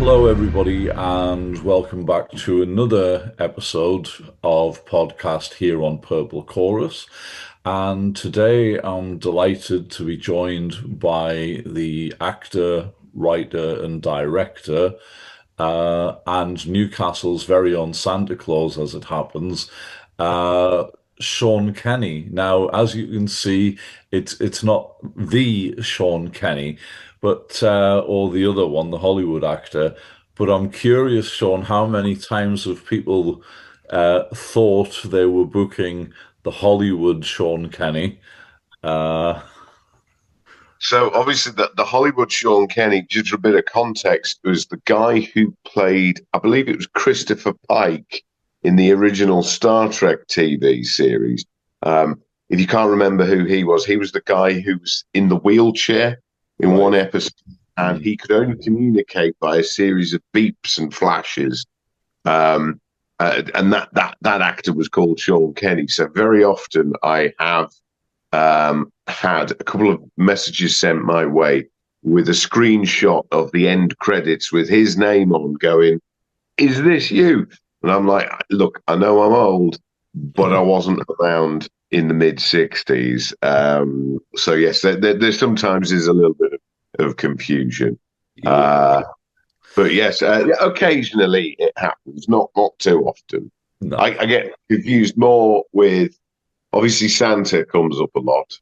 Hello, everybody, and welcome back to another episode of podcast here on Purple Chorus. And today I'm delighted to be joined by the actor, writer, and director, and Newcastle's very own Santa Claus, as it happens, uh, Sean Kenney. Now, as you can see, it's not the Sean Kenney, but or the other one, the Hollywood actor. But I'm curious, Sean, how many times have people thought they were booking the Hollywood Sean Kenney? Uh, So obviously the Hollywood Sean Kenney, just for a bit of context, was the guy who played, I believe it was Christopher Pike in the original Star Trek TV series. If you can't remember who he was the guy who was in the wheelchair in right. one episode, and he could only communicate by a series of beeps and flashes. Um, and that actor was called Sean Kenney. So very often I have had a couple of messages sent my way with a screenshot of the end credits with his name on going, "Is this you?" And I'm like, look, I know I'm old, but I wasn't around in the mid 60s. So, yes, there sometimes is a little bit of confusion. Yeah. Uh, but yes, occasionally it happens, not too often. No. I get confused more with obviously Santa comes up a lot.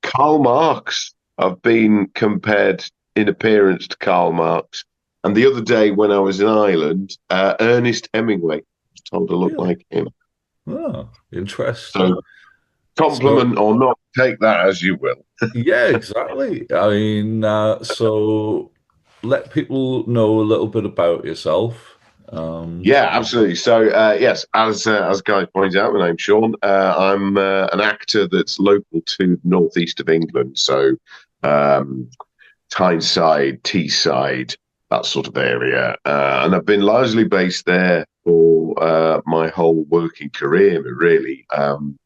Karl Marx, I've been compared in appearance to Karl Marx. And the other day when I was in Ireland, Ernest Hemingway was told to look Really? like him. Oh, interesting. So So, compliment or not, take that as you will. yeah, exactly. I mean, so let people know a little bit about yourself. Um, Yeah, absolutely. So, yes, as Guy pointed out, my name's Sean. I'm an actor that's local to the northeast of England. So, um, Tyneside, Teesside, that sort of area. And I've been largely based there for my whole working career, really. I'm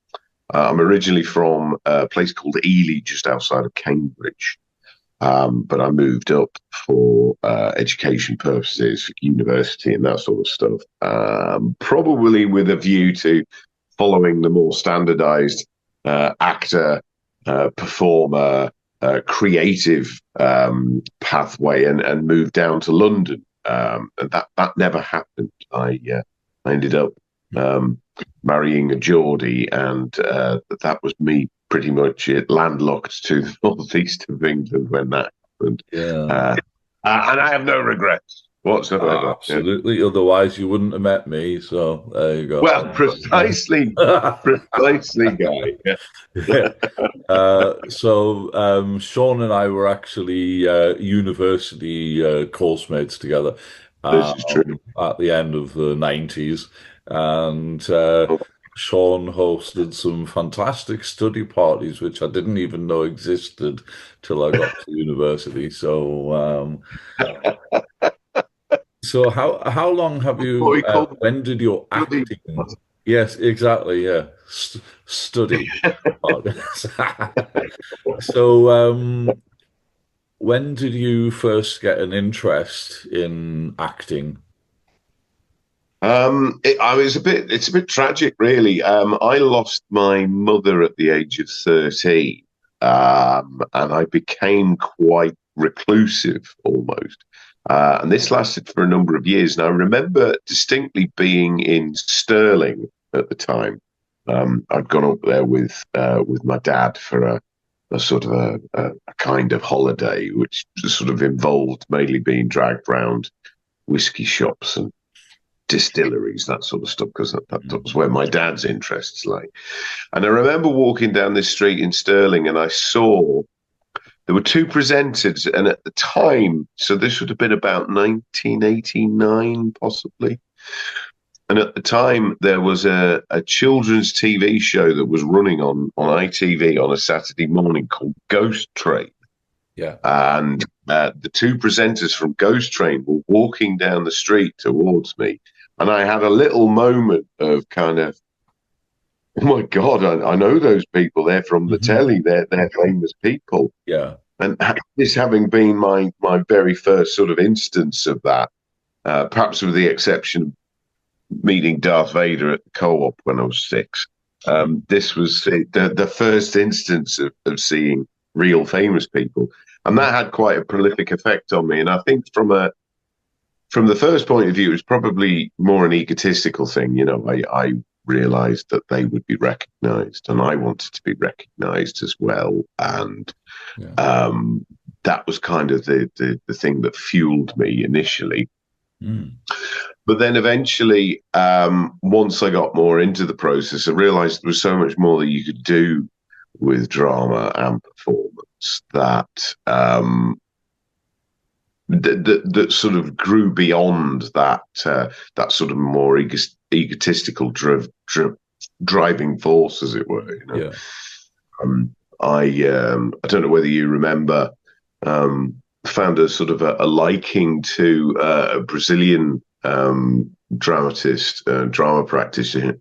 originally from a place called Ely, just outside of Cambridge. But I moved up for education purposes, for university and that sort of stuff. Probably with a view to following the more standardized actor, performer, creative pathway and moved down to London. And that never happened. I ended up marrying a Geordie, and that was me pretty much it landlocked to the northeast of England when that happened. yeah. Uh, and I have no regrets whatsoever. Yeah. Absolutely. Otherwise, you wouldn't have met me. So there you Well, go. precisely, precisely, Guy. Yeah. Yeah. Sean and I were actually university course mates together This is true. at the end of the 90s. And Sean hosted some fantastic study parties, which I didn't even know existed till I got to university. So how long have What you? we call When did your study. acting? Yes, exactly. Yeah, study. So when did you first get an interest in acting? It's a bit tragic, really. I lost my mother at the age of 13, and I became quite reclusive almost. And this lasted for a number of years. And I remember distinctly being in Stirling at the time. I'd gone up there with my dad for a sort of a kind of holiday, which sort of involved mainly being dragged round whiskey shops and distilleries, that sort of stuff, because that was where my dad's interests lay. And I remember walking down this street in Stirling, and I saw there were two presenters, and at the time, so this would have been about 1989, possibly. And at the time, there was a children's TV show that was running on ITV on a Saturday morning called Ghost Train. Yeah. And the two presenters from Ghost Train were walking down the street towards me. And I had a little moment of kind of, oh my God, I know those people. They're from the Mhm. telly. They're famous people. Yeah. And this having been my very first sort of instance of that, perhaps with the exception of meeting Darth Vader at the co-op when I was 6, this was the first instance of seeing real famous people, and that had quite a prolific effect on me. And I think from the first point of view, it was probably more an egotistical thing. I realized that they would be recognized, and I wanted to be recognized as well. And Yeah. that was kind of the thing that fueled me initially. Mm. But then eventually, once I got more into the process, I realized there was so much more that you could do with drama and performance that sort of grew beyond that sort of more egotistical driving force, as it were. Yeah. I don't know whether you remember, found a sort of a liking to a Brazilian dramatist, drama practitioner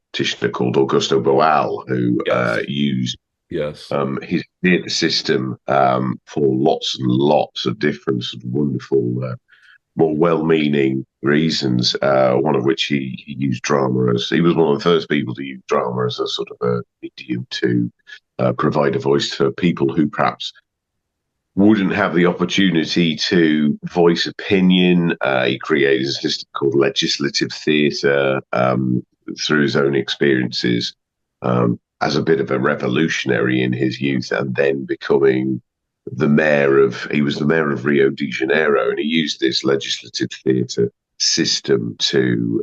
called Augusto Boal, who Yes. used Yes. his theatre system for lots and lots of different sort of wonderful, more well-meaning reasons. One of which he used drama as he was one of the first people to use drama as a sort of a medium to provide a voice for people who perhaps wouldn't have the opportunity to voice opinion. He created a system called legislative theatre through his own experiences as a bit of a revolutionary in his youth, and then becoming he was the mayor of Rio de Janeiro, and he used this legislative theatre system to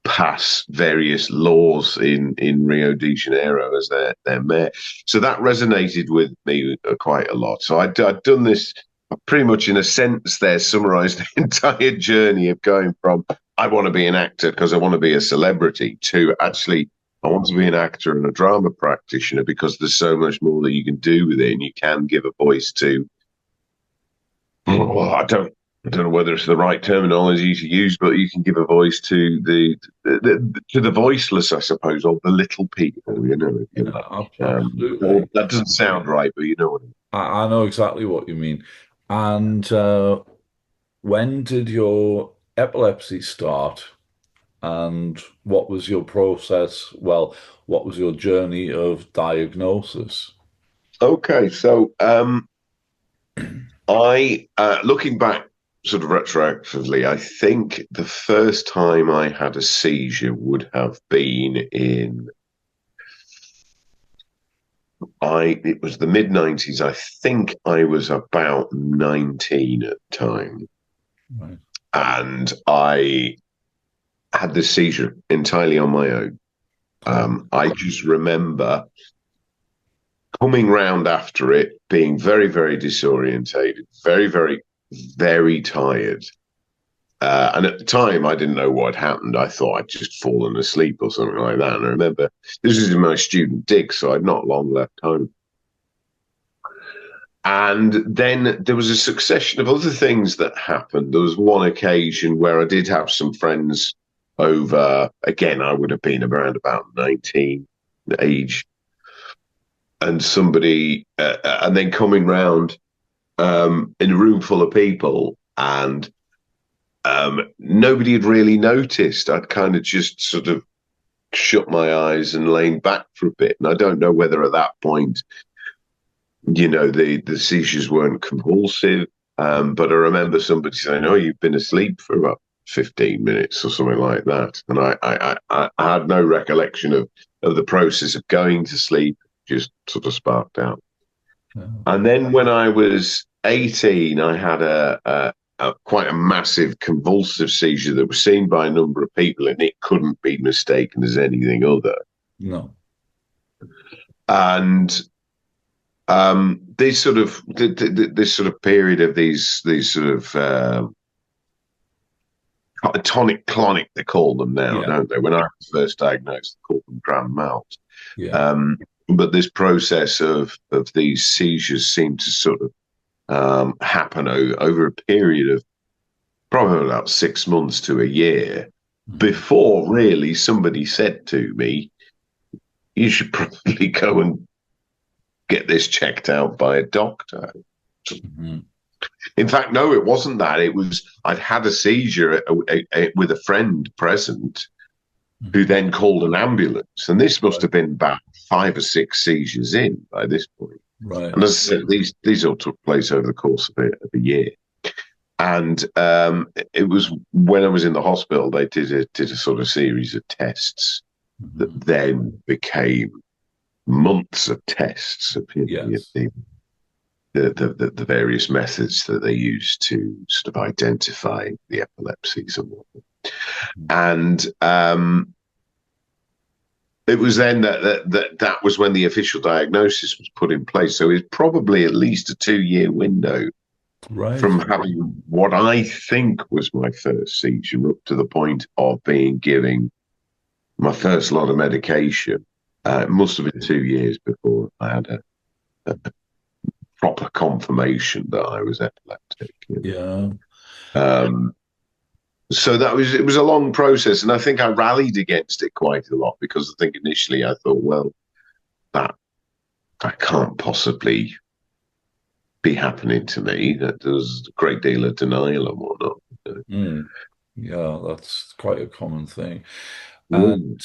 pass various laws in Rio de Janeiro as their mayor. So that resonated with me quite a lot. So I'd done this pretty much in a sense there, summarized the entire journey of going from I want to be an actor because I want to be a celebrity to actually I want to be an actor and a drama practitioner because there's so much more that you can do with it, and you can give a voice to. Well, I don't know whether it's the right terminology to use, but you can give a voice to the voiceless, I suppose, or the little people. Absolutely. That doesn't sound right, but you know what I mean. I know exactly what you mean. And when did your epilepsy start? And what was your process? Well, what was your journey of diagnosis? Okay, so I looking back sort of retroactively, I think the first time I had a seizure would have been it was the mid-90s. I think I was about 19 at the time. Right. And I had this seizure entirely on my own. I just remember coming round after it, being very, very disorientated, very, very, very tired. And at the time, I didn't know what had happened. I thought I'd just fallen asleep or something like that. And I remember this was in my student dig, so I'd not long left home. And then there was a succession of other things that happened. There was one occasion where I did have some friends over. Again, I would have been around about 19 age. And somebody, and then coming round in a room full of people, and nobody had really noticed. I'd kind of just sort of shut my eyes and lain back for a bit. And I don't know whether at that point, the seizures weren't convulsive, but I remember somebody saying, "Oh, you've been asleep for about 15 minutes or something like that." And I had no recollection of the process of going to sleep, just sort of sparked out. Yeah. And then when I was 18, I had a quite a massive convulsive seizure that was seen by a number of people, and it couldn't be mistaken as anything other. No. And this sort of period of these sort of tonic clonic, they call them now, don't they? When I was first diagnosed, they called them grand mal. Yeah. But this process of these seizures seemed to sort of happen over a period of probably about 6 months to a year before really somebody said to me, "You should probably go and get this checked out by a doctor. Mm-hmm. In fact, no, it wasn't that. It was I'd had a seizure with a friend present, who then called an ambulance, and this must have been about 5 or 6 seizures in by this point. Right. And as I said, these all took place over the course of a year. And it was when I was in the hospital, they did a sort of series of tests that then became months of tests of Yes. the various methods that they use to sort of identify the epilepsies and whatnot. And it was then that was when the official diagnosis was put in place. So it's probably at least a 2-year window from having what I think was my first seizure up to the point of being giving my first lot of medication. It must have been 2 years before I had a proper confirmation that I was epileptic. Yeah. So it was a long process, and I think I rallied against it quite a lot because I think initially I thought, well, that can't possibly be happening to me. That there's a great deal of denial and whatnot. Yeah, that's quite a common thing. And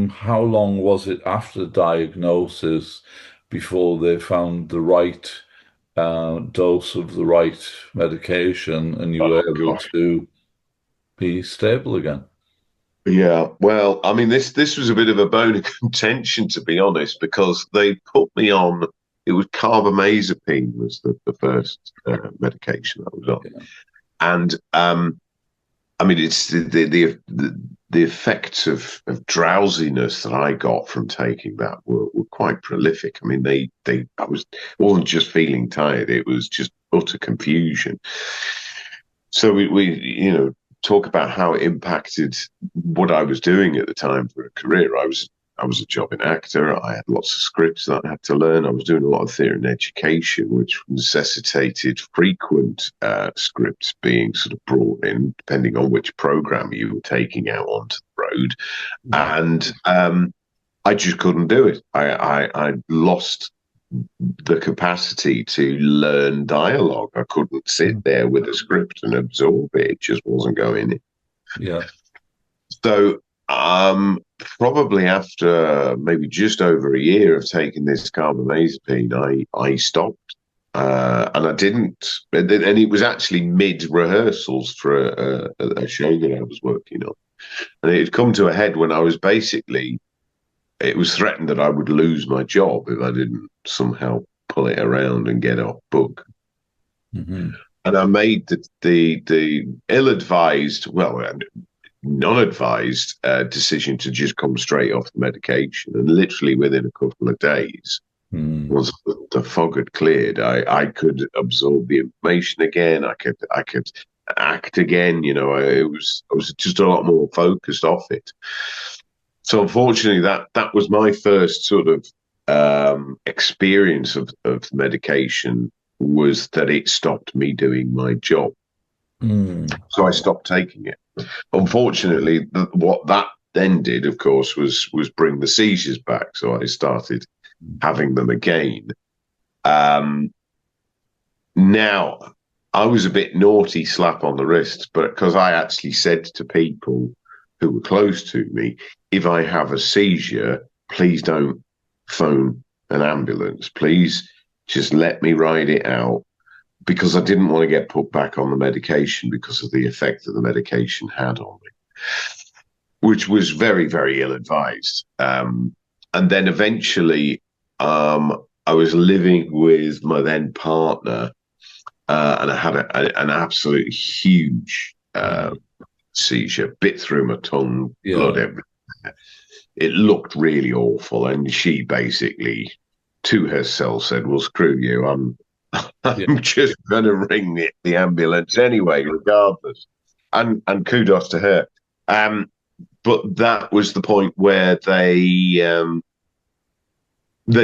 how long was it after diagnosis before they found the right dose of the right medication and you were able to be stable again? Yeah, well, I mean, this was a bit of a bone of contention, to be honest, because they put me on. It was carbamazepine was the first medication I was on, and I mean, it's the effects of drowsiness that I got from taking that were quite prolific. I mean, I wasn't just feeling tired; it was just utter confusion. So we talk about how it impacted what I was doing at the time for a career. I was a jobbing actor. I had lots of scripts that I had to learn. I was doing a lot of theatre and education, which necessitated frequent scripts being sort of brought in, depending on which program you were taking out onto the road. And I just couldn't do it. I lost the capacity to learn dialogue. I couldn't sit there with a script and absorb it. It just wasn't going in. Yeah. So probably after maybe just over a year of taking this carbamazepine, I stopped. And I didn't. And it was actually mid-rehearsals for a show that I was working on. And it had come to a head when I was it was threatened that I would lose my job if I didn't somehow pull it around and get off book. And I made the ill-advised, non-advised decision to just come straight off the medication. And literally within a couple of days, once the fog had cleared, I could absorb the information again. I could act again. I was just a lot more focused off it. So unfortunately, that was my first sort of experience of medication, was that it stopped me doing my job. So I stopped taking it. Unfortunately, what that then did, of course, was bring the seizures back. So I started having them again. Now, I was a bit naughty, slap on the wrist, but because I actually said to people who were close to me, if I have a seizure, please don't phone an ambulance. Please just let me ride it out, because I didn't want to get put back on the medication because of the effect that the medication had on me, which was very, very ill-advised. And then eventually I was living with my then partner, and I had an absolute huge seizure, bit through my tongue, blood everywhere. It looked really awful, and she basically, to herself, said, "Well, screw you. I'm just going to ring the ambulance anyway, regardless." And kudos to her. But that was the point where they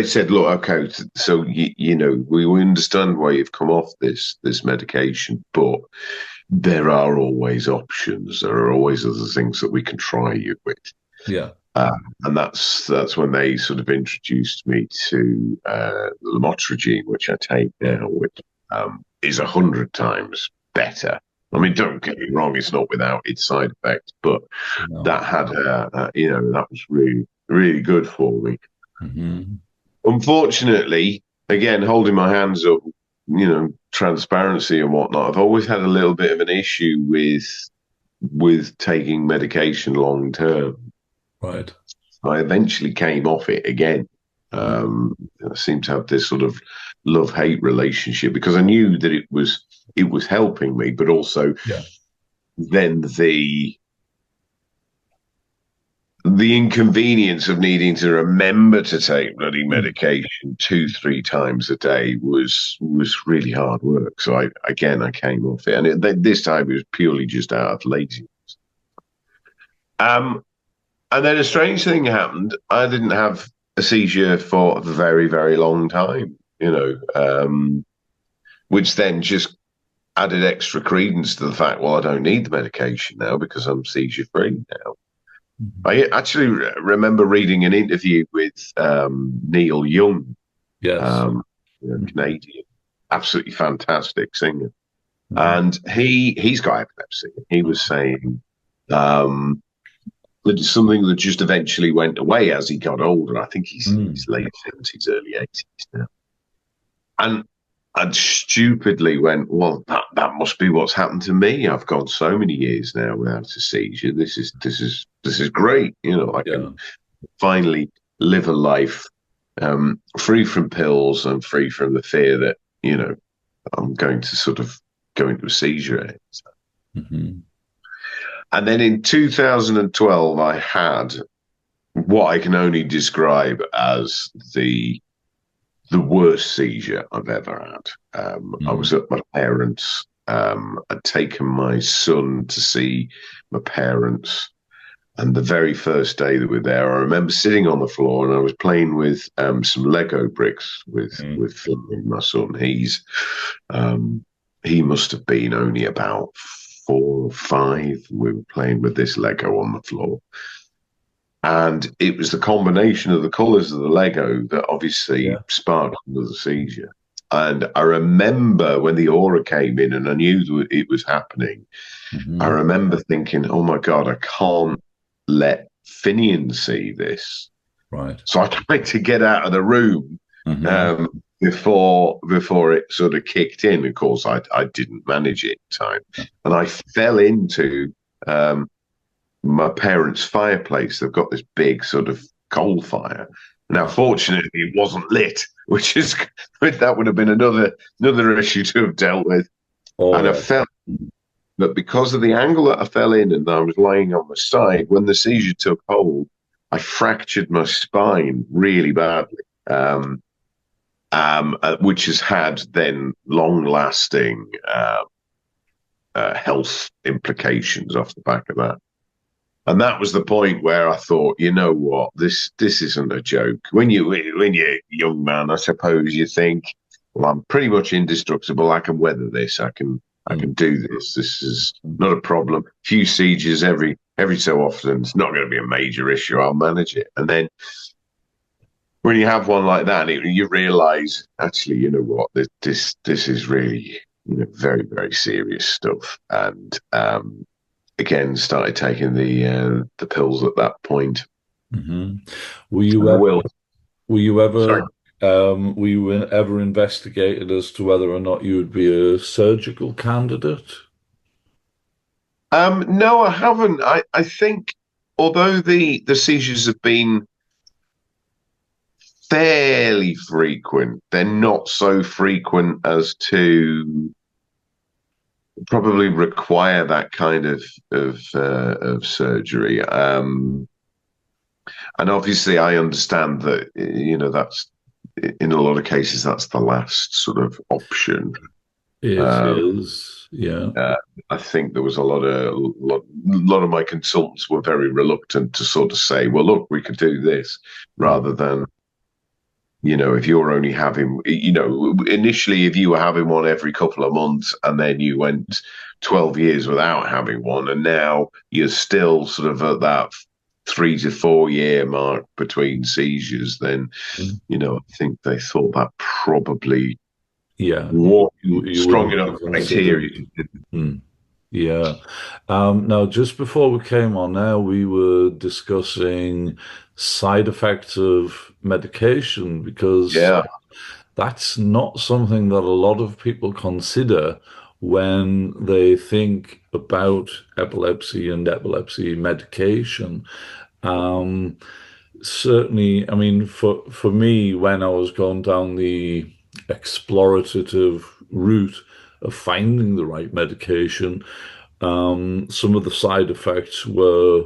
said, "Look, okay, so we understand why you've come off this medication, but there are always options. There are always other things that we can try you with." Yeah. And that's when they sort of introduced me to lamotrigine, which I take now, which is 100 times better. I mean, don't get me wrong; it's not without its side effects, but that had, that was really, really good for me. Mm-hmm. Unfortunately, again, holding my hands up, transparency and whatnot, I've always had a little bit of an issue with taking medication long term. Right. I eventually came off it again. I seem to have this sort of love-hate relationship because I knew that it was helping me, but also then the inconvenience of needing to remember to take bloody medication 2-3 times a day was really hard work. So I came off it, and this time it was purely just out of laziness. And then a strange thing happened. I didn't have a seizure for a very, very long time, which then just added extra credence to the fact, well, I don't need the medication now because I'm seizure free now. Mm-hmm. I actually remember reading an interview with Neil Young, Canadian, absolutely fantastic singer. Mm-hmm. And he's got epilepsy. He was saying it's something that just eventually went away as he got older. I think he's late 70s, early 80s now. And I stupidly went, well, that must be what's happened to me. I've gone so many years now without a seizure. This is great. I can finally live a life free from pills and free from the fear that, I'm going to sort of go into a seizure. Mm-hmm. And then in 2012, I had what I can only describe as the worst seizure I've ever had. I was at my parents'. I'd taken my son to see my parents. And the very first day that we were there, I remember sitting on the floor and I was playing with some Lego bricks with my son. He must have been only about 4 or 5. We were playing with this Lego on the floor. And it was the combination of the colours of the Lego that obviously sparked the seizure. And I remember when the aura came in and I knew that it was happening, I remember thinking, oh my God, I can't let Finian see this. Right. So I tried to get out of the room before it sort of kicked in. Of course, I didn't manage it in time. And I fell into my parents' fireplace. They've got this big sort of coal fire. Now, fortunately, it wasn't lit, that would have been another issue to have dealt with. I felt that because of the angle that I fell in and I was lying on my side, when the seizure took hold, I fractured my spine really badly, which has had then long-lasting health implications off the back of that. And that was the point where I thought, you know what, this isn't a joke. When you're a young man, I suppose you think, well, I'm pretty much indestructible. I can weather this. I can do this. This is not a problem. Few seizures every so often. It's not going to be a major issue. I'll manage it. And then when you have one like that, you realise, actually, you know what, this is really very, very serious stuff. And again, started taking the pills at that point. Mm-hmm. Were you ever investigated as to whether or not you would be a surgical candidate? No, I haven't. I think although the seizures have been fairly frequent, they're not so frequent as to probably require that kind of surgery. And obviously I understand that, that's in a lot of cases, that's the last sort of option. It is, yeah. I think there was a lot of my consultants were very reluctant to sort of say, well, look, we could do this rather than, if you're only having, initially, if you were having one every couple of months and then you went 12 years without having one, and now you're still sort of at that 3 to 4 year mark between seizures, then Mm. I think they thought that probably Yeah, wasn't you strong wouldn't enough be criteria. considered. Mm. Yeah. Now, just before we came on now, we were discussing side effects of medication because Yeah, that's not something that a lot of people consider when they think about epilepsy and epilepsy medication. Um, Certainly, I mean, for me, when I was going down the explorative route of finding the right medication, some of the side effects were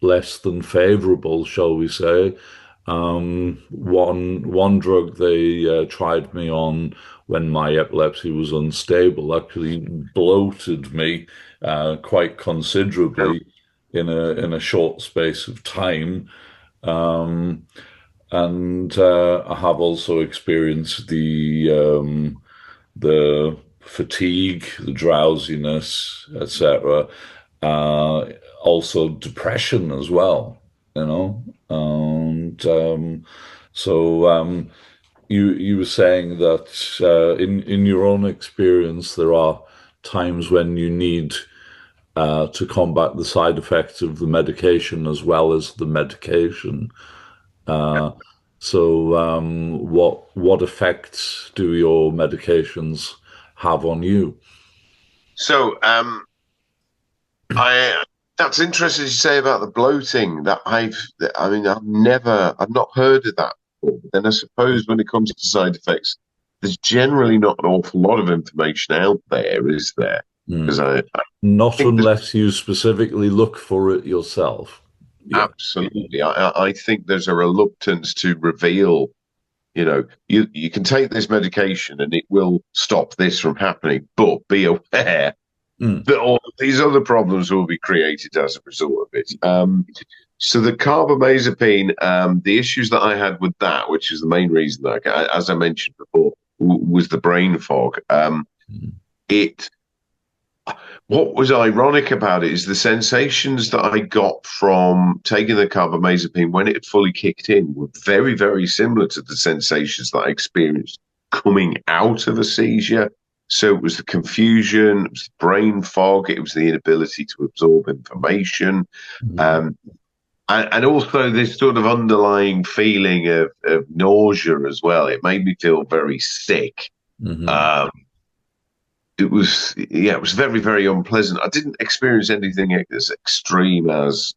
less than favorable, shall we say. One drug they tried me on when my epilepsy was unstable actually bloated me quite considerably in a short space of time. Um, and I have also experienced the fatigue, the drowsiness, etc. Uh, Also depression as well, you know. And so you were saying that in your own experience, there are times when you need to combat the side effects of the medication as well as the medication. Uh, what effects do your medications have on you? so I that's interesting to say about the bloating. I mean, I've not heard of that before. But then I suppose when it comes to side effects, there's generally not an awful lot of information out there, is there? Hmm. Because I Not think there's unless you specifically look for it yourself. Yeah. absolutely, I think there's a reluctance to reveal. You can take this medication and it will stop this from happening, but be aware Mm, that all of these other problems will be created as a result of it. So the carbamazepine, the issues that I had with that, which is the main reason that, as I mentioned before, was the brain fog. mm, It What was ironic about it is the sensations that I got from taking the carbamazepine when it had fully kicked in were very, very similar to the sensations that I experienced coming out of a seizure. So it was the confusion, it was the brain fog, it was the inability to absorb information, mm, um, and also this sort of underlying feeling of nausea as well. It made me feel very sick. mhm, Um, it was very, very unpleasant. I didn't experience anything as extreme as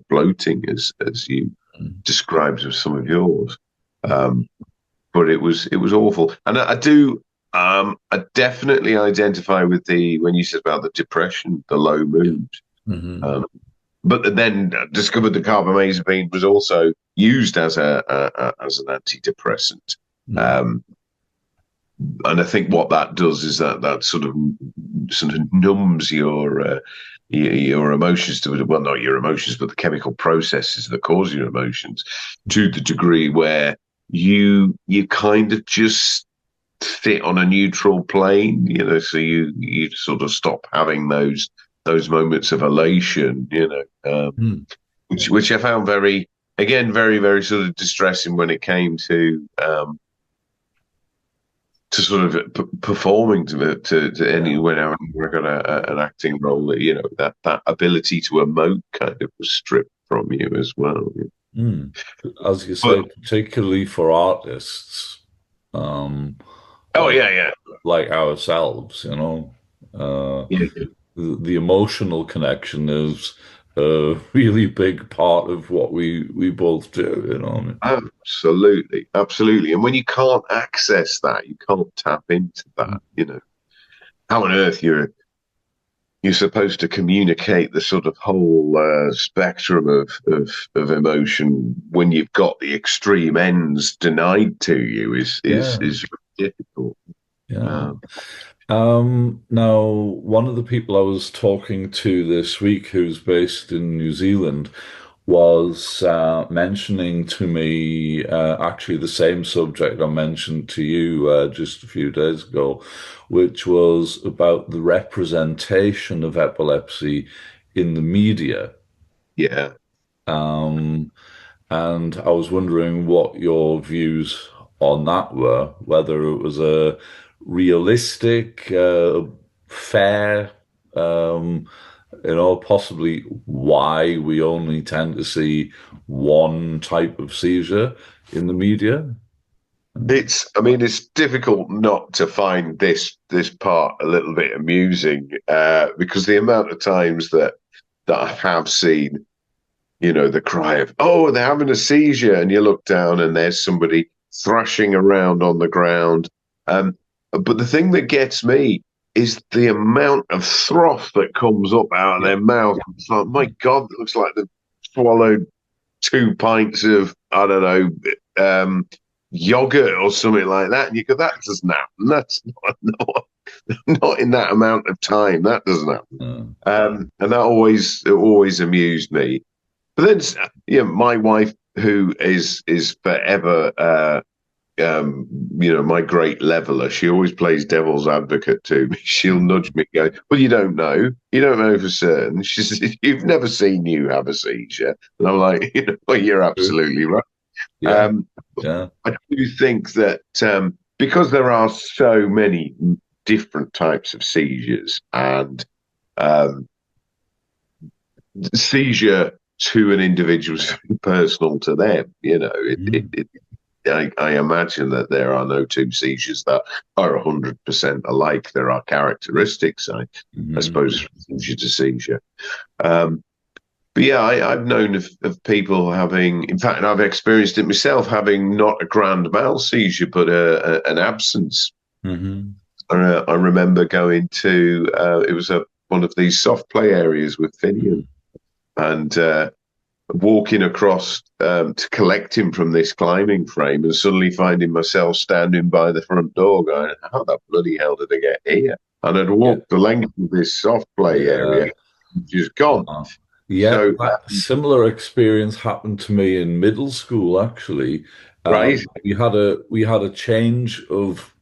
bloating as you mm. described with some of yours. Um, but it was awful, and I definitely identify with the when you said about the depression, the low Yeah. mood. Mhm, Um, but then discovered the carbamazepine was also used as an antidepressant. mm. Um, and I think what that does is that sort of numbs your emotions to it. Well, not your emotions, but the chemical processes that cause your emotions to the degree where you kind of just sit on a neutral plane, so you sort of stop having those moments of elation, Mm. which I found very, very sort of distressing when it came to sort of performing to any Yeah. when I got an acting role, that ability to emote kind of was stripped from you as well. Mm. As you But say, particularly for artists, um, oh like yeah, yeah, like ourselves, uh, yeah, the emotional connection is a really big part of what we both do, what I mean? absolutely, absolutely. And when you can't access that, you can't tap into that. How on earth you're supposed to communicate the sort of whole spectrum of emotion when you've got the extreme ends denied to you Yeah, is difficult. yeah. Um, Now, one of the people I was talking to this week, who's based in New Zealand, was mentioning to me actually the same subject I mentioned to you just a few days ago, which was about the representation of epilepsy in the media. Yeah. Um, and I was wondering what your views on that were, whether it was a realistic, fair, um, possibly why we only tend to see one type of seizure in the media. I mean, it's difficult not to find this part a little bit amusing, because the amount of times that I have seen, the cry of, "Oh, they're having a seizure," and you look down and there's somebody thrashing around on the ground. Um, but the thing that gets me is the amount of froth that comes up out of Yeah, their mouth. It's like, my God, it looks like they've swallowed 2 pints of, I don't know, yogurt or something like that. And you go, that doesn't happen. That's not in that amount of time. That doesn't happen. uh, And that always amused me. But then, my wife, who is forever, my great leveler, she always plays devil's advocate to me. She'll nudge me, go, "Well, you don't know. You don't know for certain." She says, "You've never seen you have a seizure." And I'm like, "Well, you're absolutely right." yeah, Um, yeah. I do think that, because there are so many different types of seizures, and um, seizure to an individual is personal to them. Mm, I imagine that there are no two seizures that are 100% alike. There are characteristics, I mhm. suppose, from seizure to seizure. Um, but yeah, I've known of people having, in fact, I've experienced it myself, having not a grand mal seizure, but an absence. Hmm. I remember going to, it was one of these soft play areas with Finian, and walking across, to collect him from this climbing frame, and suddenly finding myself standing by the front door going, "How the bloody hell did I get here?" And I'd Yeah, walked the length of this soft play yeah, area, just gone. uh, yeah. So, That similar experience happened to me in middle school. Actually, right. we had a change of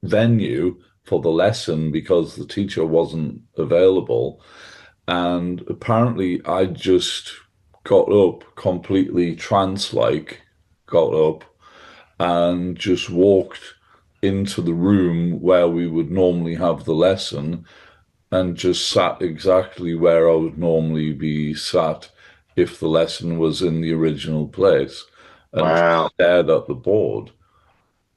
venue for the lesson because the teacher wasn't available, and apparently I just got up completely trance-like, got up and just walked into the room where we would normally have the lesson and just sat exactly where I would normally be sat if the lesson was in the original place and Wow. just stared at the board.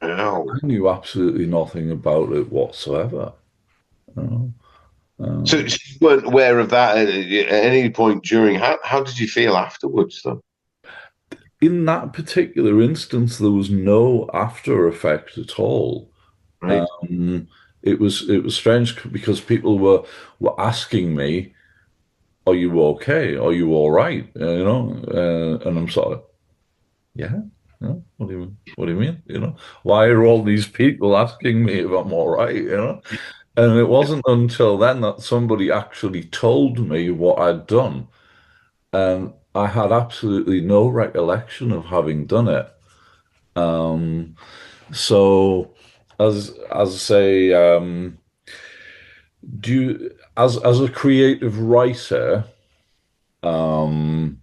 Wow. I knew absolutely nothing about it whatsoever. You know? So um, you weren't aware of that at any point during. How did you feel afterwards, though? in that particular instance, there was no after effect at all. Right. Um, it was strange because people were asking me, "Are you okay? Are you all right?" And I'm sort of, "Yeah, yeah. What do you mean? What do you mean? Why are all these people asking me if I'm all right? And it wasn't until then that somebody actually told me what I'd done, and I had absolutely no recollection of having done it. Um, so, as I say, do you, as a creative writer, um,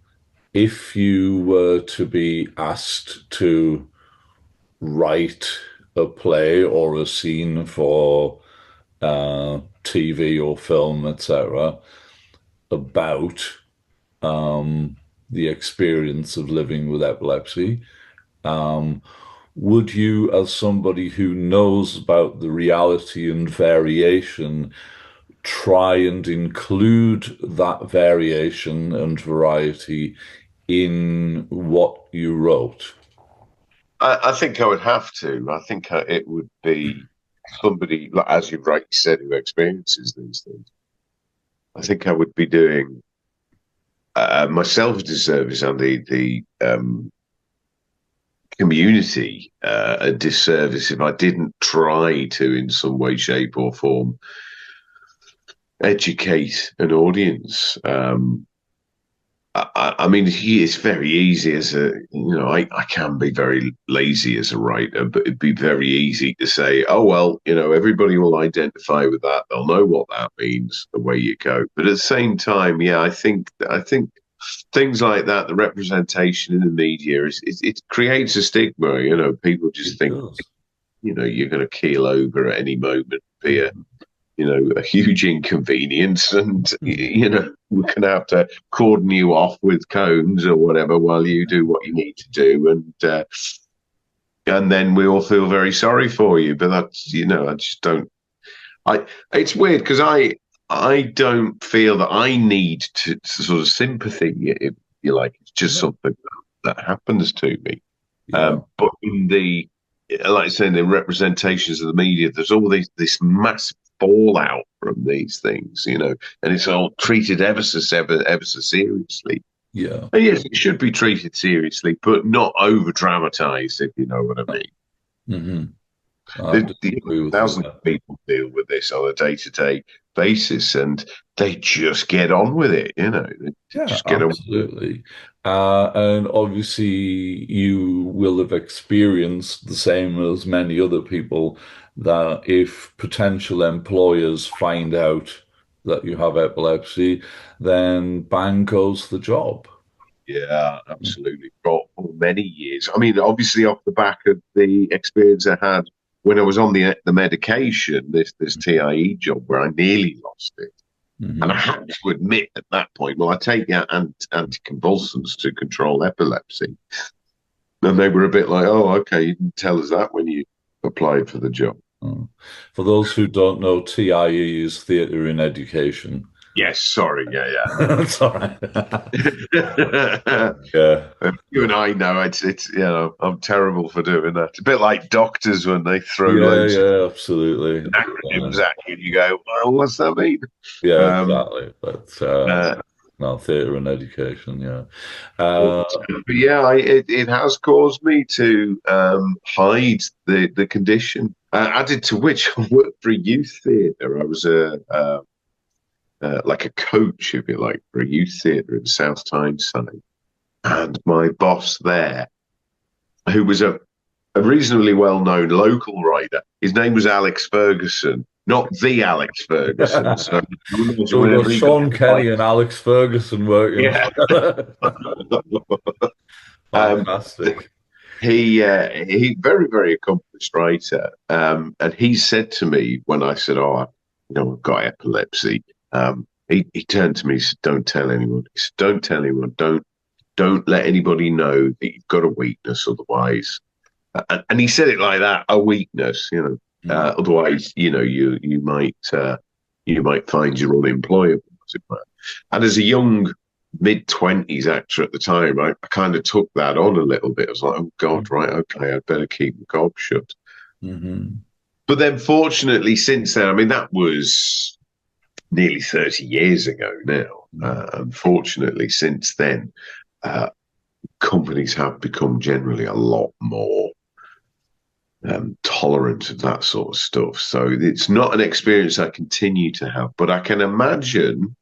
if you were to be asked to write a play or a scene for TV or film, etc., about the experience of living with epilepsy, um, would you, as somebody who knows about the reality and variation, try and include that variation and variety in what you wrote? I think I would have to. I think it would be somebody, like, as you rightly said, who experiences these things. I think I would be doing, myself a disservice, and the community, a disservice, if I didn't try to, in some way, shape, or form, educate an audience. I mean, it's very easy I can be very lazy as a writer, but it'd be very easy to say, oh, well, everybody will identify with that. They'll know what that means, the way you go. But at the same time, yeah, I think things like that, the representation in the media it creates a stigma. People just It think, does. you're going to keel over at any moment, be Mm. a huge inconvenience, and Mm. we're going to have to cordon you off with cones or whatever while you do what you need to do, and then we all feel very sorry for you. But that's I just don't. I It's weird because I don't feel that I need to sort of sympathy. If you like, it's just No. something that happens to me. Yeah. But in like I say, in the representations of the media, there's all this massive fallout from these things, and it's all treated ever so seriously. Yeah. And yes, it should be treated seriously, but not over dramatized, if you know what I mean. Hmm. I do agree with you Thousands there. of people deal with this on a day-to-day basis, and they just get on with it. They Yeah, just get on with it. absolutely. And obviously, you will have experienced the same as many other people that if potential employers find out that you have epilepsy, then bang goes the job. Yeah, absolutely. For many years. I mean, obviously, off the back of the experience I had when I was on the medication, this TIE job where I nearly lost it, and I Hmm. had to admit at that point, well, I take anticonvulsants to control epilepsy, and they were a bit like, "Oh, okay, you didn't tell us that when you applied for the job." For those who don't know, TIE is theatre in education. Yes, sorry, yeah, That's all right. yeah. Yeah. You and I know it's I'm terrible for doing that. A bit like doctors when they throw Yeah, loads of yeah, absolutely. acronyms at you, and you go, "Well, what's that mean?" Yeah, Um, exactly. But uh, no, theatre and education, yeah. but, Uh, but yeah, it has caused me to hide the condition. Added to which, I worked for a youth theatre. I was like a coach, if you like, for a youth theatre in South Tyneside, and my boss there, who was a reasonably well-known local writer. His name was Alex Ferguson, not the Alex Ferguson. So so we've got whenever he got Sean Kenney and Alex Ferguson working yeah, together. um, Fantastic. he very very accomplished writer, and he said to me when I said, "Oh, I've got epilepsy." He turned to me and said, "Don't tell anyone." He said, "Don't tell anyone. Don't let anybody know that you've got a weakness, otherwise." And he said it like that, a weakness, Mm. Otherwise, you might find you're unemployable, as it were. And as a young mid-20s actor at the time, I kind of took that on a little bit. I was like, oh God, right, okay, I'd better keep the gob shut. Hmm. But then, fortunately, since then, I mean, that was nearly 30 years ago now. Unfortunately, since then, uh, companies have become generally a lot more tolerant of that sort of stuff. So it's not an experience I continue to have, but I can imagine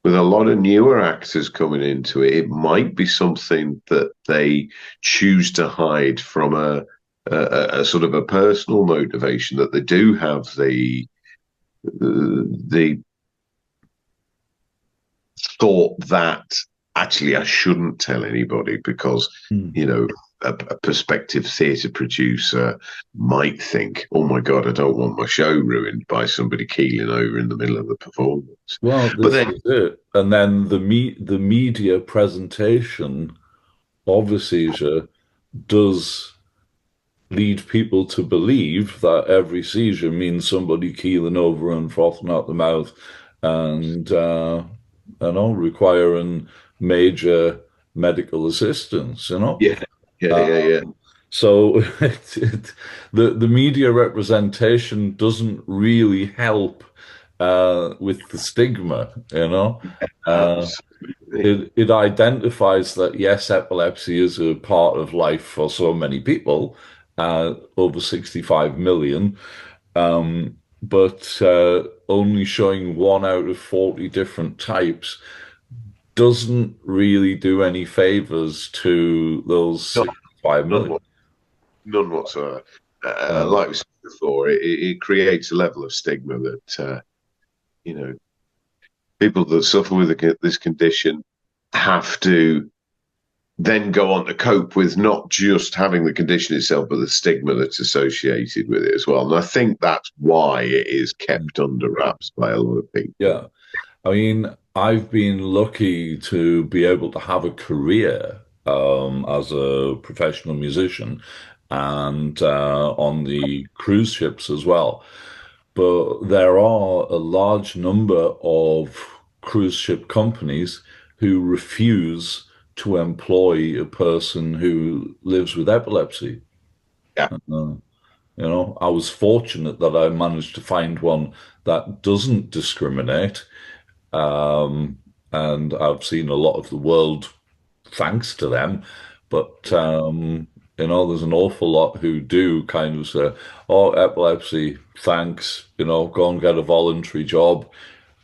with a lot of newer actors coming into it, it might be something that they choose to hide from a sort of a personal motivation, that they do have the thought that actually I shouldn't tell anybody because Mm. a prospective theatre producer might think, "Oh my God, I don't want my show ruined by somebody keeling over in the middle of the performance." Well, But this then, is it. And then the media presentation of the seizure does lead people to believe that every seizure means somebody keeling over and frothing out the mouth and all requiring major medical assistance, you know. yeah, Uh, yeah. so the media representation doesn't really help with the stigma, you know. Uh, Absolutely. it identifies that yes, epilepsy is a part of life for so many people, over 65 million, but only showing one out of 40 different types doesn't really do any favors to those None, 65 none, million. none whatsoever. Uh, Like we said before, it creates a level of stigma that you know people that suffer with this condition have to then go on to cope with not just having the condition itself, but the stigma that's associated with it as well. And I think that's why it is kept under wraps by a lot of people. yeah. I mean, I've been lucky to be able to have a career as a professional musician and on the cruise ships as well. But there are a large number of cruise ship companies who refuse to employ a person who lives with epilepsy. Yeah, I was fortunate that I managed to find one that doesn't discriminate. Um, and I've seen a lot of the world thanks to them. But there's an awful lot who do kind of say, "Oh, epilepsy, thanks. Go and get a voluntary job.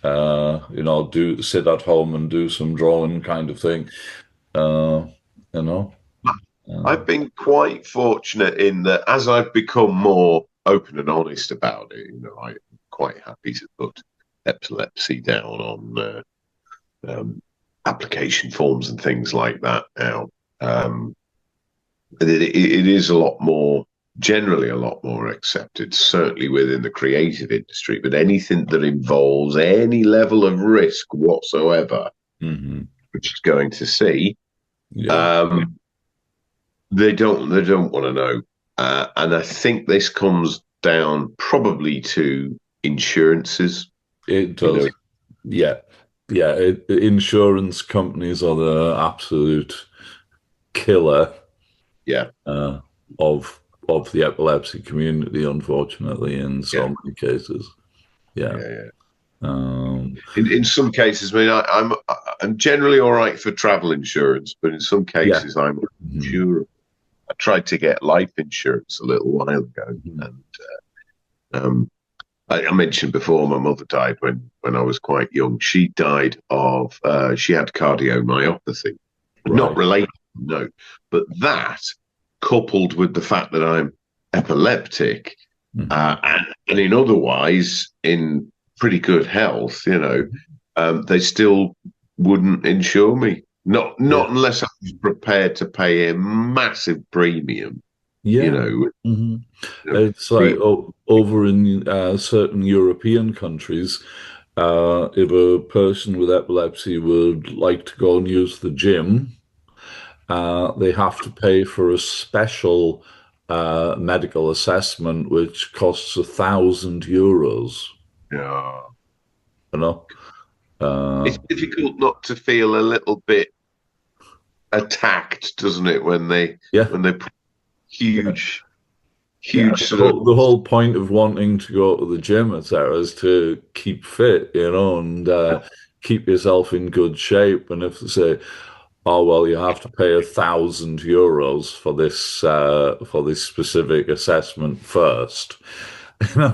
Do sit at home and do some drawing kind of thing." Uh, you know, uh, I've been quite fortunate in that as I've become more open and honest about it, I'm quite happy to put epilepsy down on application forms and things like that now. Um, it is a lot more, generally a lot more accepted, certainly within the creative industry. But anything that involves any level of risk whatsoever, hmm which is going to see, yeah, um, they don't want to know. And I think this comes down probably to insurances. it You know, does. Yeah, yeah. Insurance companies are the absolute killer yeah, uh, of of the epilepsy community, unfortunately, in yeah, so many cases. Yeah. yeah. Um, In some cases, I mean, I'm generally all right for travel insurance, but in some yeah. cases, I'm Mhm. sure. I tried to get life insurance a little while ago, Mhm. and I mentioned before my mother died when I was quite young. She died of she had cardiomyopathy, not Right. related, no, but that coupled with the fact that I'm epileptic hmm and in otherwise in pretty good health, they still wouldn't insure me. Not Yeah. unless I was prepared to pay a massive premium, you Yeah. know. hmm You know, It's like the, over in certain European countries, if a person with epilepsy would like to go and use the gym, they have to pay for a special medical assessment, which costs €1,000. yeah. You know, uh, It's difficult not to feel a little bit attacked, doesn't it, yeah, when they put yeah, huge yeah. huge The sort of whole point of wanting to go to the gym, etc., is to keep fit, and keep yourself in good shape. And if they say, "Oh well, you have to pay €1,000 for this specific assessment first,"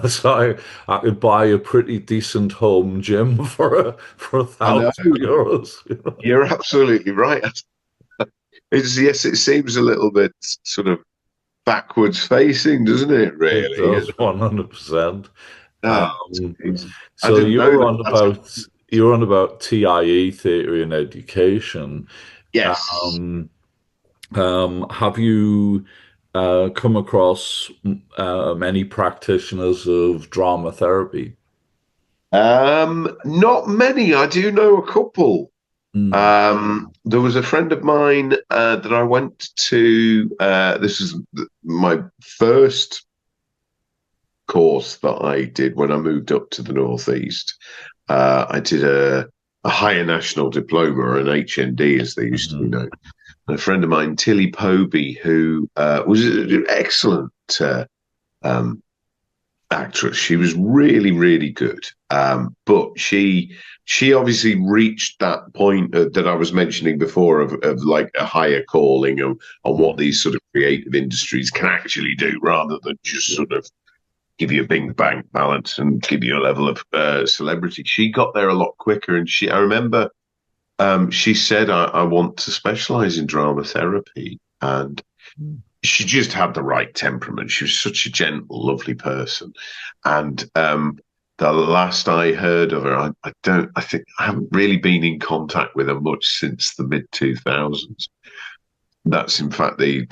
so I could buy a pretty decent home gym for a I know thousand euros. you're absolutely right. It's yes, it seems a little bit sort of backwards facing, doesn't it? It Really, does 100%. ah, Um, I so didn't know that. you were on about TIE theory and education. Yes. Um, have you come across many practitioners of drama therapy? Not many. I do know a couple. Mm, There was a friend of mine that I went to. This is my first course that I did when I moved up to the northeast. I did a higher national diploma, an HND as they used to be mhm, known. And a friend of mine, Tilly Poby, who was an excellent um, actress. She was really, really good. But she obviously reached that point that I was mentioning before of like a higher calling on what mhm. these sort of creative industries can actually do rather than just Yeah. sort of give you a big bank balance and give you a level of celebrity. She got there a lot quicker, and I remember She said, I want to specialize in drama therapy. And she just had the right temperament. She was such a gentle, lovely person. And the last I heard of her, I think I haven't really been in contact with her much since the mid 2000s. That's in fact the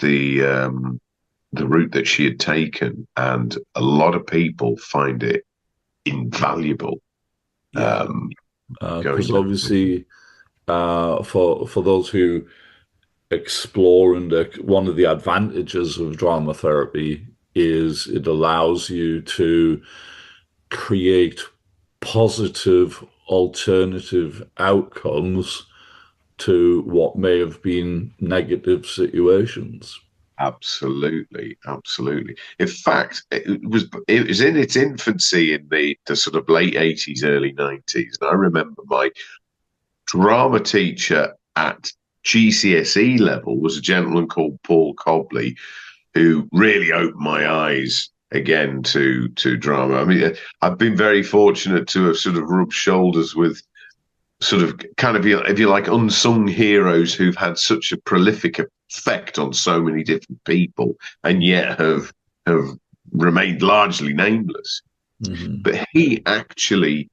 route that she had taken, and a lot of people find it invaluable. Yeah, Going because down. obviously, for those who explore, and one of the advantages of drama therapy is it allows you to create positive alternative outcomes to what may have been negative situations. Absolutely, absolutely. In fact, it was in its infancy in the sort of late 80s, early 90s. And I remember my drama teacher at GCSE level was a gentleman called Paul Cobley, who really opened my eyes again to drama. I mean, I've been very fortunate to have sort of rubbed shoulders with sort of kind of, if you like, unsung heroes who've had such a prolific effect on so many different people, and yet have remained largely nameless. Mm-hmm. But he actually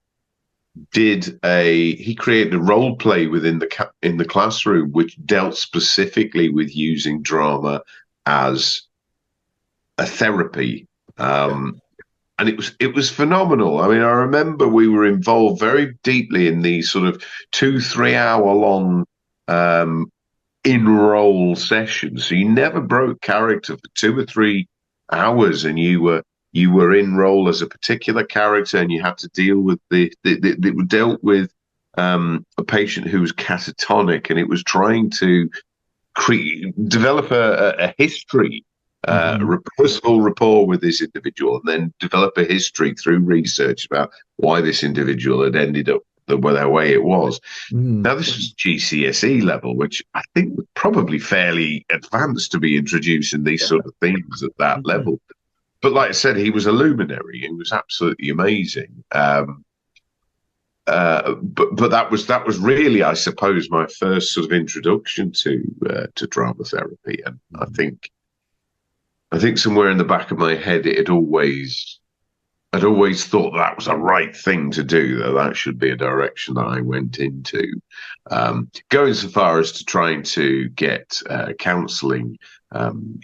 he created a role play within in the classroom which dealt specifically with using drama as a therapy. And it was phenomenal. I mean, I remember we were involved very deeply in these sort of 2-3 hour long in role sessions. So you never broke character for 2 or 3 hours, and you were in role as a particular character, and you had to deal with it dealt with a patient who was catatonic, and it was trying to develop a history, Mm-hmm. personal rapport with this individual, and then develop a history through research about why this individual had ended up the way it was. Mm-hmm. Now, this is GCSE level, which I think was probably fairly advanced to be introducing these sort of things at that Mm-hmm. level. But like I said, he was a luminary. He was absolutely amazing. But that was really, I suppose, my first sort of introduction to drama therapy, and I think somewhere in the back of my head, I'd always thought that was a right thing to do, that should be a direction that I went into. Going so far as to trying to get counselling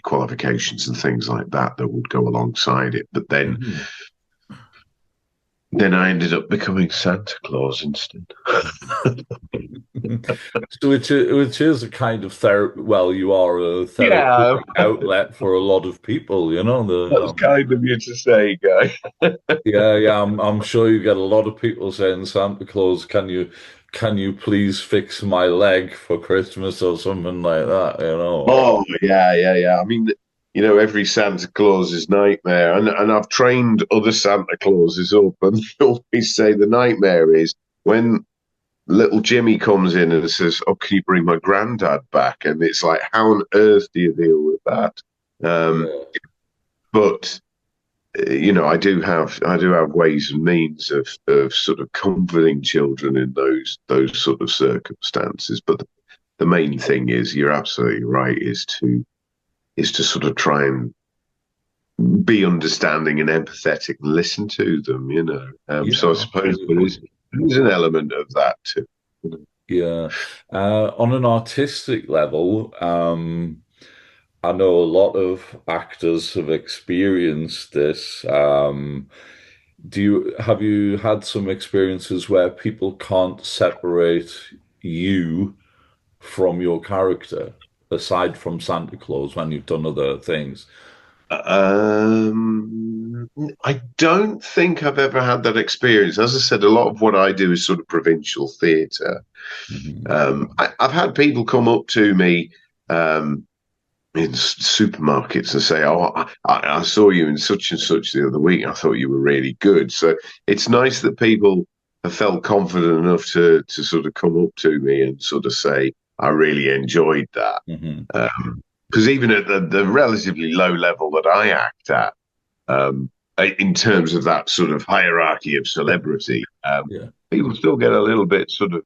qualifications and things like that would go alongside it. But Mm-hmm. then I ended up becoming Santa Claus instead. So which is a kind of therapy. Well, you are a Yeah, therapeutic outlet for a lot of people. that's kind of you to say, Guy. Yeah, yeah. I'm sure you get a lot of people saying, Santa Claus, can you please fix my leg for Christmas or something like that? Oh, yeah, yeah, yeah. I mean, every Santa Claus's nightmare, and I've trained other Santa Clauses up, and they always say the nightmare is when little Jimmy comes in and says, "Oh, can you bring my granddad back?" And it's like, how on earth do you deal with that? Um, Yeah. but I do have ways and means of sort of comforting children in those sort of circumstances. But the main thing is, you're absolutely right, is to sort of try and be understanding and empathetic and listen to them. Yeah, So I suppose absolutely. there is an element of that too. Yeah. On an artistic level, I know a lot of actors have experienced this. Have you had some experiences where people can't separate you from your character, aside from Santa Claus, when you've done other things? I don't think I've ever had that experience. As I said, a lot of what I do is sort of provincial theatre. Hmm. I've had people come up to me um, in supermarkets and say, "Oh, I saw you in such and such the other week. I thought you were really good." So it's nice that people have felt confident enough to sort of come up to me and sort of say, "I really enjoyed that." Hmm. Because even at the relatively low level that I act at, in terms of that sort of hierarchy of celebrity, Yeah. people still get a little bit sort of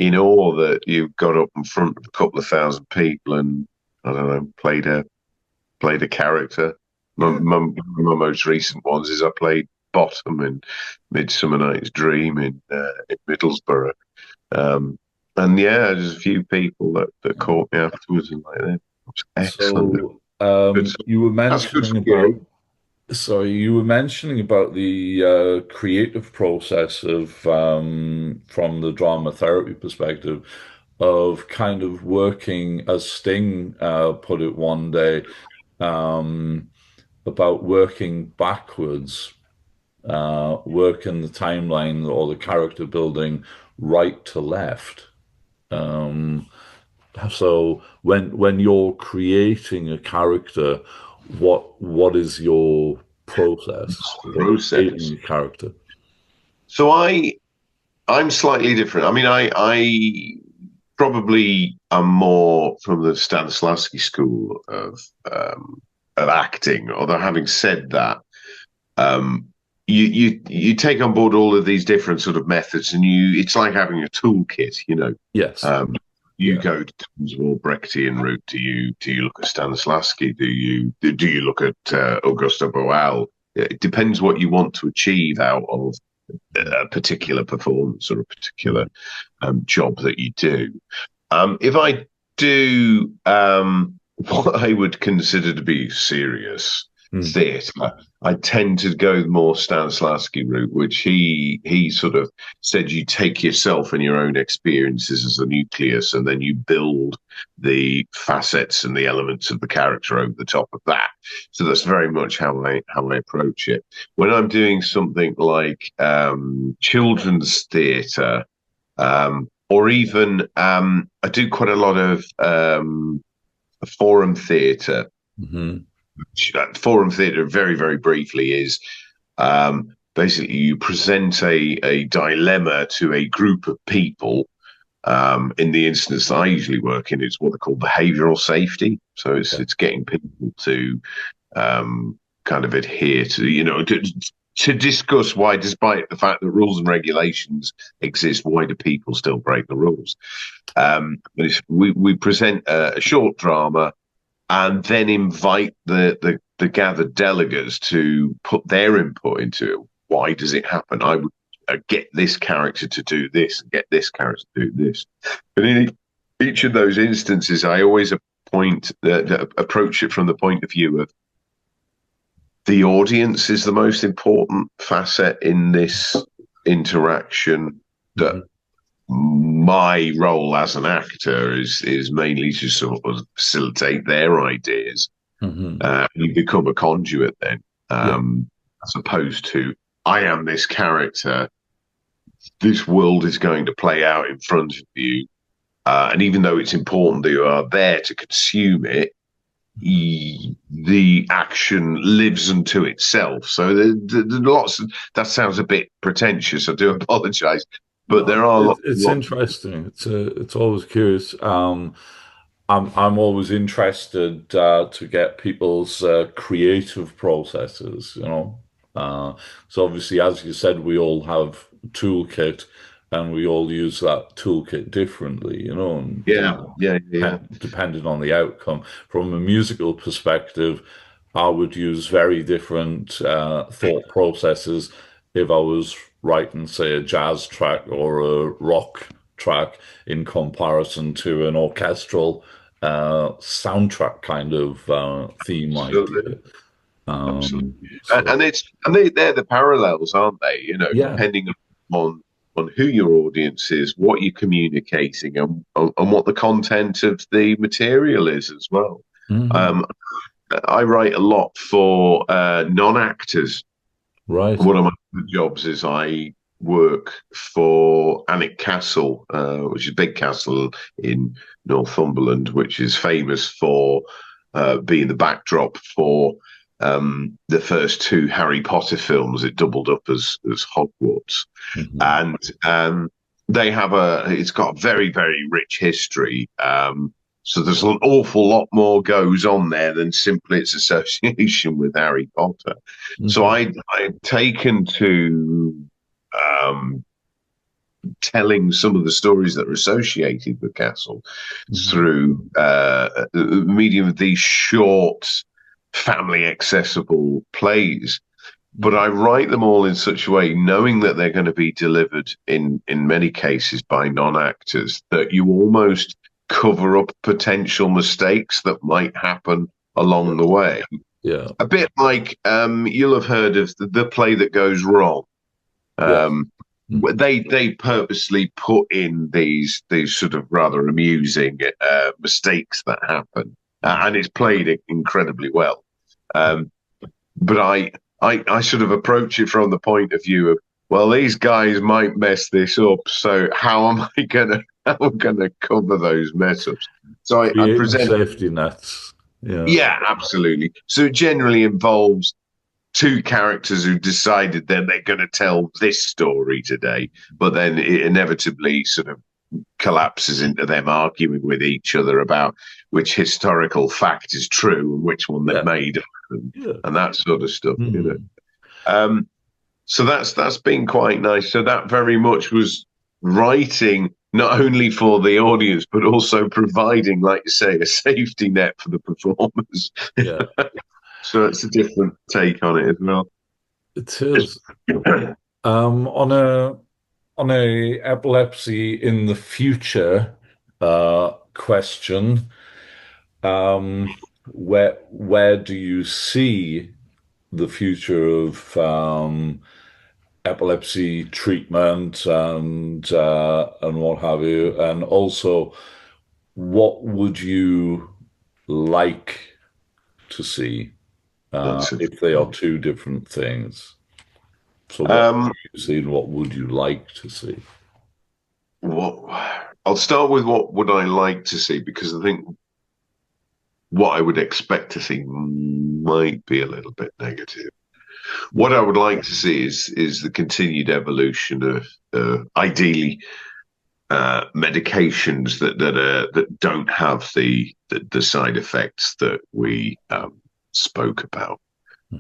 in awe that you got up in front of a couple of thousand people and I don't know, played a character. Yeah. My most recent ones is I played Bottom in Midsummer Night's Dream in Middlesbrough. And yeah, there's a few people that caught me afterwards and like that. Was excellent. So Good. you were That's good mentioning for you. about sorry, you were mentioning about the creative process of from the drama therapy perspective of kind of working, as Sting put it one day, um, about working backwards, working the timeline or the character building right to left. Um, so when you're creating a character, what is your process for creating Process. a character? So I'm slightly different. I mean, I probably am more from the Stanislavski school of acting. Although having said that, um, you take on board all of these different sort of methods, and it's like having a toolkit. Yes. Um, you Yeah. go towards a more Brechtian route. Do you look at Stanislavski? Do you look at Augusto Boal? It depends what you want to achieve out of a particular performance or a particular Mhm. job that you do. If I do what I would consider to be serious Mm. theatre, I tend to go the more Stanislavski route, which he sort of said you take yourself and your own experiences as a nucleus, and then you build the facets and the elements of the character over the top of that. So that's very much how I approach it. When I'm doing something like children's theatre, or even I do quite a lot of forum theatre. Hmm. Forum theatre, very, very briefly, is basically you present a dilemma to a group of people. In the instance that I usually work in, it's what they call behavioural safety. So Yeah. it's getting people to kind of adhere to, to discuss why, despite the fact that rules and regulations exist, why do people still break the rules? We present a short drama and then invite the gathered delegates to put their input into it. Why does it happen? I would get this character to do this and get this character to do this. But in each of those instances, I always approach it from the point of view of the audience is the most important facet in this interaction. That Hmm. my role as an actor is mainly to sort of facilitate their ideas. Hmm. You become a conduit then, Yeah. as opposed to I am this character. This world is going to play out in front of you, and even though it's important that you are there to consume it, the action lives unto itself. So the lots of, that sounds a bit pretentious. I do apologise, but No, there are it's interesting. It's always curious. I'm always interested to get people's creative processes, you know. So obviously, as you said, we all have a toolkit, and we all use that toolkit differently, you know, and yeah, yeah, yeah. depending on the outcome. From a musical perspective, I would use very different thought processes if I was writing, say, a jazz track or a rock track in comparison to an orchestral soundtrack kind of theme Absolutely, idea. absolutely. So They're the parallels, aren't they? yeah. Depending on who your audience is, what you're communicating, and what the content of the material is as well. Mhm. Um, I write a lot for non-actors. Right. One of my jobs is I work for Alnwick Castle, which is a big castle in Northumberland, which is famous for being the backdrop for the first two Harry Potter films. It doubled up as Hogwarts, Mhm. and it's got a very, very rich history. So there's an awful lot more goes on there than simply its association with Harry Potter. So Mhm. I'd taken to um, telling some of the stories that are associated with Castle Mhm. through medium of these short, family accessible plays. But Mm. I write them all in such a way, knowing that they're going to be delivered in many cases by non-actors, that you almost cover up potential mistakes that might happen along the way. Yeah. A bit like you'll have heard of the play that goes wrong. Yes. Um, Mm. they purposely put in these sort of rather amusing mistakes that happen, Mm. and it's played incredibly well. Um, but I sort of approach it from the point of view of, well, these guys might mess this up, so how am I gonna how am I gonna cover those mess ups? So I Creating present, safety nets. Yeah. yeah, absolutely. So it generally involves two characters who decided then they're going to tell this story today, but then it inevitably sort of collapses into them arguing with each other about which historical fact is true and which one they've Yeah. made up, Yeah. and that sort of stuff, you know. Mm. Um, so that's been quite nice. So that very much was writing not only for the audience but also providing, like you say, a safety net for the performers. Yeah. So it's a different take on it as well. It is. On a epilepsy in the future question, where do you see the future of epilepsy treatment and what have you? And also, what would you like to see That's it. if they are two different things? So, what Um, do you see and what would you like to see? what I'll start with what would I like to see, because I think what I would expect to see might be a little bit negative. What I would like to see is the continued evolution of ideally medications that don't have the side effects that we spoke about.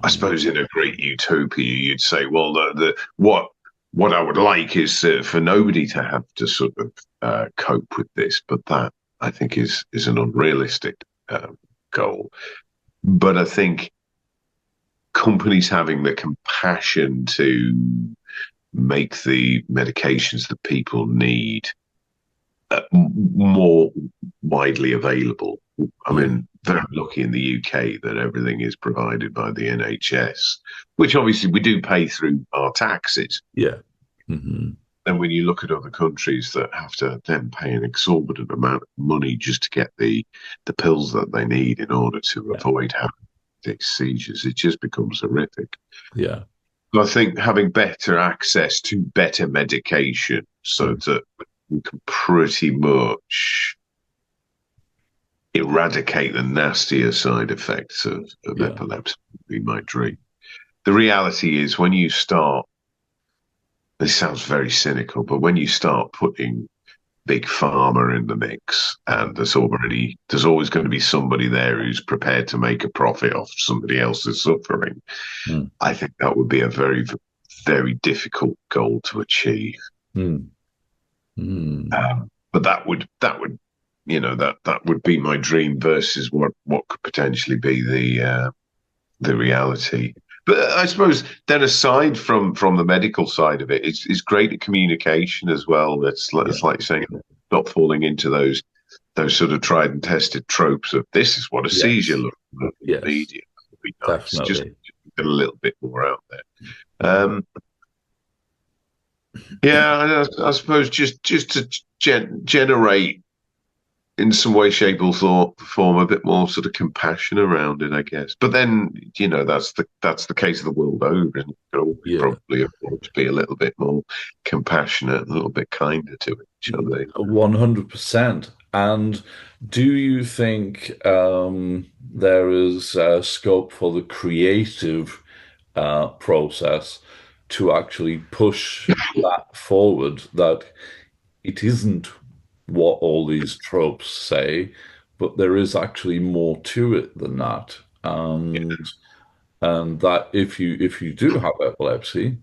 I Mhm. suppose in a great utopia, you'd say, well, the what I would like is for nobody to have to sort of cope with this, but that I think is an unrealistic goal. But I think companies having the compassion to make the medications that people need more widely available. I Yeah, mean, very lucky in the UK that everything is provided by the NHS, which obviously we do pay through our taxes. yeah. Hmm. And when you look at other countries that have to then pay an exorbitant amount of money just to get the pills that they need in order to Yeah, avoid having these seizures, it just becomes horrific. yeah. So I think having better access to better medication so Mm. that we can pretty much eradicate the nastier side effects of Yeah, epilepsy would be my dream. The reality is when you start, this sounds very cynical, but when you start putting big pharma in the mix, and there's always going to be somebody there who's prepared to make a profit off somebody else's suffering. mm. I think that would be a very, very difficult goal to achieve. Mm. Mm. But that would that would be my dream versus what could potentially be the reality. But I suppose then, aside from the medical side of it, it's greater communication as well. Yeah, It's like saying, not falling into those sort of tried and tested tropes of this is what a seizure yes, looks like in the yes, media. Would be nice, just definitely. get a little bit more out there. Mhm. Um, yeah, I suppose just to generate in some way, shape, or form a bit more sort of compassion around it, I guess. But then, that's the case of the world over, and Yeah, probably afford to be a little bit more compassionate, a little bit kinder to each other. 100%. And do you think there is scope for the creative process to actually push that forward, that it isn't what all these tropes say, but there is actually more to it than that. And that if you do have epilepsy,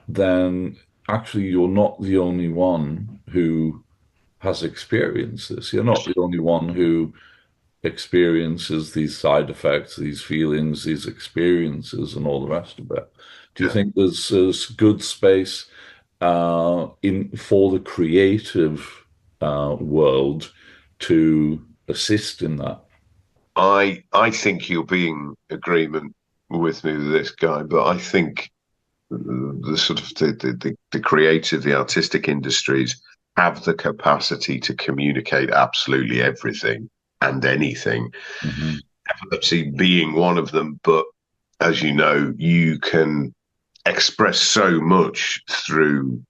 then actually you're not the only one who has experienced this. You're not the only one who experiences these side effects, these feelings, these experiences, and all the rest of it. Do you Yeah. think there's good space in for the creative world to assist in that? I think you'll be in agreement with me with this guy, but I think the sort of the creative, the artistic industries have the capacity to communicate absolutely everything and anything. Hmm. Epilepsy being one of them, but as you know, you can express so much through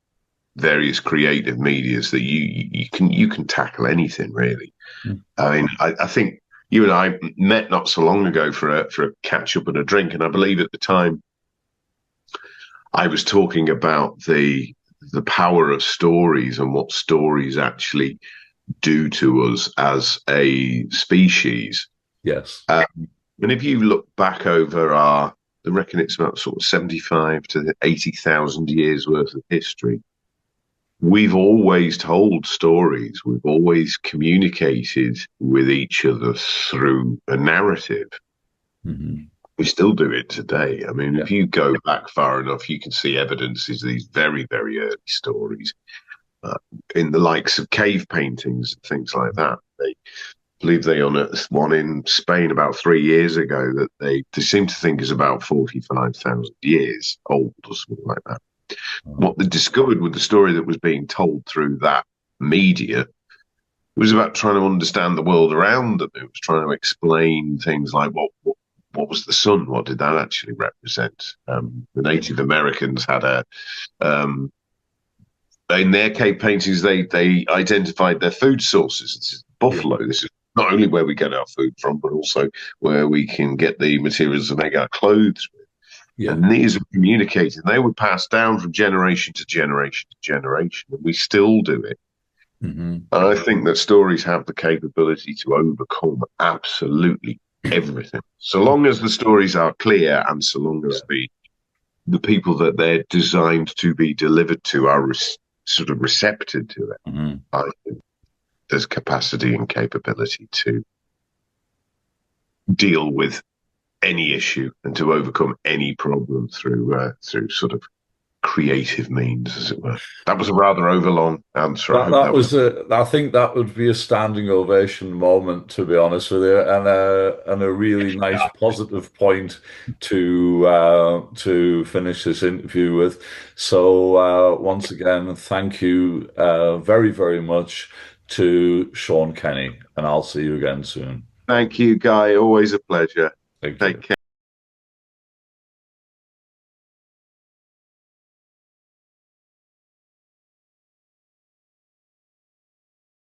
various creative medias that you can tackle anything really. I mean, I think you and I met not so long ago for a catch up and a drink, and I believe at the time I was talking about the power of stories and what stories actually do to us as a species. Yes. And if you look back over I reckon it's about sort of 75 to 80,000 years worth of history. We've always told stories. We've always communicated with each other through a narrative. Hmm. We still do it today. I mean, Yeah. if you go back far enough, you can see evidences of these very, very early stories uh, in the likes of cave paintings and things like that. They believe they unearthed one in Spain about 3 years ago that they seem to think is about 45,000 years old or something like that. Oh, What they discovered with the story that was being told through that media was about trying to understand the world around them. It was trying to explain things like what was the sun? What did that actually represent? The Native Americans had a um, in their cave paintings they identified their food sources. This is yeah. buffalo. This is not only where we get our food from, but also where we can get the materials to make our clothes with. Yeah. And these were communicated. They were passed down from generation to generation to generation, and we still do it. Hmm. And I think that stories have the capability to overcome absolutely everything, so long as the stories are clear and so long Yeah. as the people that they're designed to be delivered to are sort of receptive to it. Hmm. I think there's capacity and capability to deal with any issue and to overcome any problem through sort of creative means, as it were. That was a rather overlong answer. I That hope that that was. was a. I think that would be a standing ovation moment, to be honest with you, and a really nice positive point to finish this interview with. So once again, thank you very very much to Sean Kenney, and I'll see you again soon. Thank you, Guy. Always a pleasure. Thank Take you. care.